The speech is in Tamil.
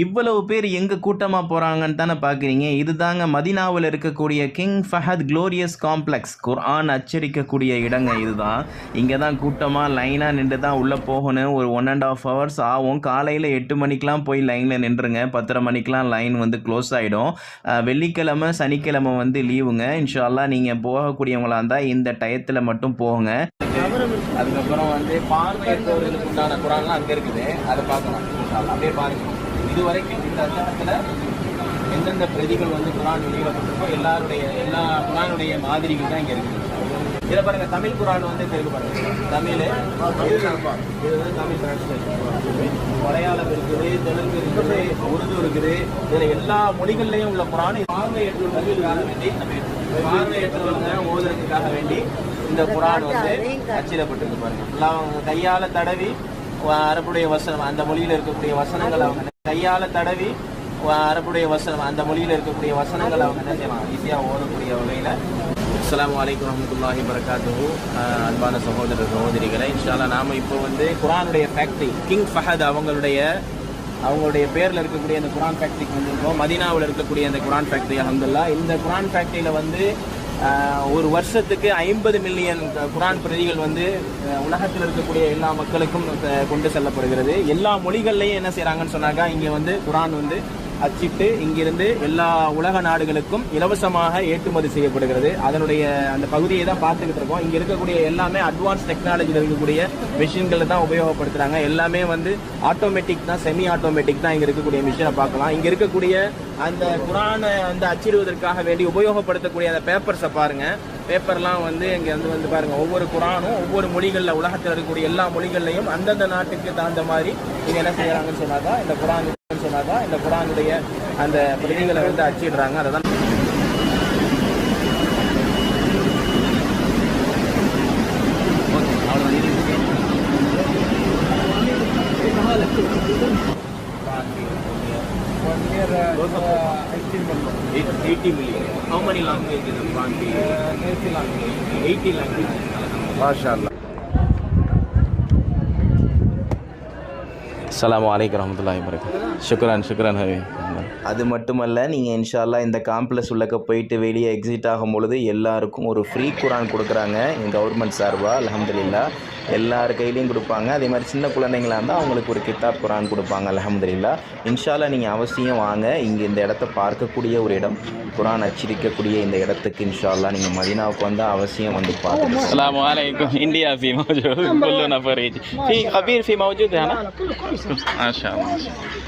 இவ்வளவு பேர் எங்கே கூட்டமாக போகிறாங்கன்னு தானே பார்க்குறீங்க. இது தாங்க மதினாவில் இருக்கக்கூடிய கிங் ஃபஹத் க்ளோரியஸ் காம்ப்ளெக்ஸ், குர்ஆன் அச்சரிக்கக்கூடிய இடங்க. இதுதான். இங்கே தான் கூட்டமாக லைனாக நின்று தான் உள்ளே போகணும். ஒரு 1.5 hours ஆகும். காலையில் 8 மணிக்கெலாம் போய் லைனில் நின்றுங்க. 10:30 மணிக்கெலாம் லைன் வந்து க்ளோஸ் ஆகிடும். வெள்ளிக்கிழமை சனிக்கிழமை வந்து லீவுங்க. இன்ஷா அல்லாஹ் நீங்கள் போகக்கூடியவங்களாக இருந்தால் இந்த டயத்தில் மட்டும் போங்க. அதுக்கப்புறம் வந்து பார்வையற்றவர்களுக்கு உண்டான குர்ஆன்லாம் அங்கே இருக்குது, அதை பார்க்கலாம். அப்படியே பாருங்கள். இதுவரைக்கும் இந்த அச்சகத்தில் எந்தெந்த பிரதிகள் வந்து குர்ஆன் வெளியிடப்பட்டிருக்கோ எல்லா குர்ஆனுடைய மாதிரிகள் தான் இங்கே இருக்குது. இதில் பாருங்கள், தமிழ் குர்ஆன் வந்து தெரிஞ்சு பாருங்கள். தமிழ் இது வந்து தமிழ் டிரான்ஸ்லேஷன். மலையாளம் இருக்குது, தெலுங்கு இருக்குது, உருது இருக்குது. இதில் எல்லா மொழிகள்லையும் உள்ள குர்ஆன் பார்வையற்றவர்களுக்காக வேண்டி ஓதுறதுக்காக வேண்டி இந்த குர்ஆன் வந்து அச்சிடப்பட்டிருக்கு. பாருங்கள், எல்லாம் கையால் தடவி அரபுடைய வசனம் அந்த மொழியில் இருக்கக்கூடிய வசனங்கள் அவங்க கையால் தடவி அரபுடைய வசனம் அந்த மொழியில் இருக்கக்கூடிய வசனங்கள் அவங்க என்ன செய்யலாம், ஈஸியாக ஓதக்கூடிய வகையில். அஸ்ஸலாமு அலைக்கும் வரஹ்மத்துல்லாஹி வபரகாத்துஹு. அன்பான சகோதர சகோதரிகளை, இன்ஷா அல்லாஹ் நாம் இப்போ வந்து குர்ஆனுடைய ஃபேக்ட்ரி கிங் ஃபஹத் அவங்களுடைய பேரில் இருக்கக்கூடிய அந்த குர்ஆன் ஃபேக்ட்ரிக்கு வந்திருக்கோம். மதீனாவில் இருக்கக்கூடிய அந்த குர்ஆன் ஃபேக்ட்ரி. அல்ஹம்துலில்லாஹ் இந்த குர்ஆன் ஃபேக்ட்ரியில் வந்து ஒரு வருஷத்துக்கு 50 மில்லியன் குர்ஆன் பிரதிகள் வந்து உலகத்தில் இருக்கக்கூடிய எல்லா மக்களுக்கும் கொண்டு செல்லப்படுகிறது. எல்லா மொழிகள்லையும் என்ன செய்கிறாங்கன்னு சொன்னாக்கா, இங்கே வந்து குர்ஆன் வந்து அச்சிட்டு இங்கிருந்து எல்லா உலக நாடுகளுக்கும் இலவசமாக ஏற்றுமதி செய்யப்படுகிறது. அதனுடைய அந்த பகுதியை தான் பார்த்துக்கிட்டு இருக்கோம். இங்கே இருக்கக்கூடிய எல்லாமே அட்வான்ஸ் டெக்னாலஜியில் இருக்கக்கூடிய மிஷின்களை தான் உபயோகப்படுத்துகிறாங்க. எல்லாமே வந்து ஆட்டோமேட்டிக் தான், செமி ஆட்டோமேட்டிக் தான் இங்கே இருக்கக்கூடிய மிஷினை பார்க்கலாம். இங்கே இருக்கக்கூடிய அந்த குர்ஆனை வந்து அச்சிடுவதற்காக வேண்டி உபயோகப்படுத்தக்கூடிய அந்த பேப்பர்ஸை பாருங்கள். பேப்பர்லாம் வந்து இங்கே வந்து பாருங்கள், ஒவ்வொரு குர்ஆனும் ஒவ்வொரு மொழிகளில் உலகத்தில் இருக்கக்கூடிய எல்லா மொழிகள்லையும் அந்தந்த நாட்டுக்கு தகுந்த மாதிரி இங்கே என்ன செய்கிறாங்கன்னு சொன்னாக்கா, இந்த குர்ஆனுடைய அந்த பிரதிகளை வந்து அச்சிடுறாங்க. அதை தான் $80 million. How many languages is the Quran? 80 languages. MashaAllah. அஸ்ஸலாமு அலைக்கும் வரஹ்மத்துல்லாஹி வபரகாத்துஹு. ஷுக்ரான் ஹபீப். அது மட்டுமல்ல, நீங்கள் இன்ஷா அல்லாஹ் இந்த காம்ப்ளெக்ஸ் உள்ளக்க போயிட்டு வெளியே எக்ஸிட் ஆகும் பொழுது எல்லாருக்கும் ஒரு ஃப்ரீ குர்ஆன் கொடுக்குறாங்க கவர்மெண்ட் சார்பாக. அல்ஹம்துலில்லாஹ் எல்லார் கையிலையும் கொடுப்பாங்க. அதே மாதிரி சின்ன குழந்தைங்களாக இருந்தால் அவங்களுக்கு ஒரு கித்தாப் குர்ஆன் கொடுப்பாங்க. அல்ஹம்துலில்லாஹ். இன்ஷா அல்லாஹ் நீங்கள் அவசியம் வாங்க. இங்கே இந்த இடத்த பார்க்கக்கூடிய ஒரு இடம், குர்ஆன் அச்சிரிக்கக்கூடிய இந்த இடத்துக்கு இன்ஷா அல்லாஹ் நீங்கள் மதீனாவுக்கு வந்தால் அவசியம் வந்து பாருங்கள். அஸ்ஸலாமு அலைக்கும். இந்தியா ஃபி மௌஜூத், குல்லு நஃபர் ஃபி கபீர் ஃபி மௌஜூத். மாஷா அல்லாஹ்.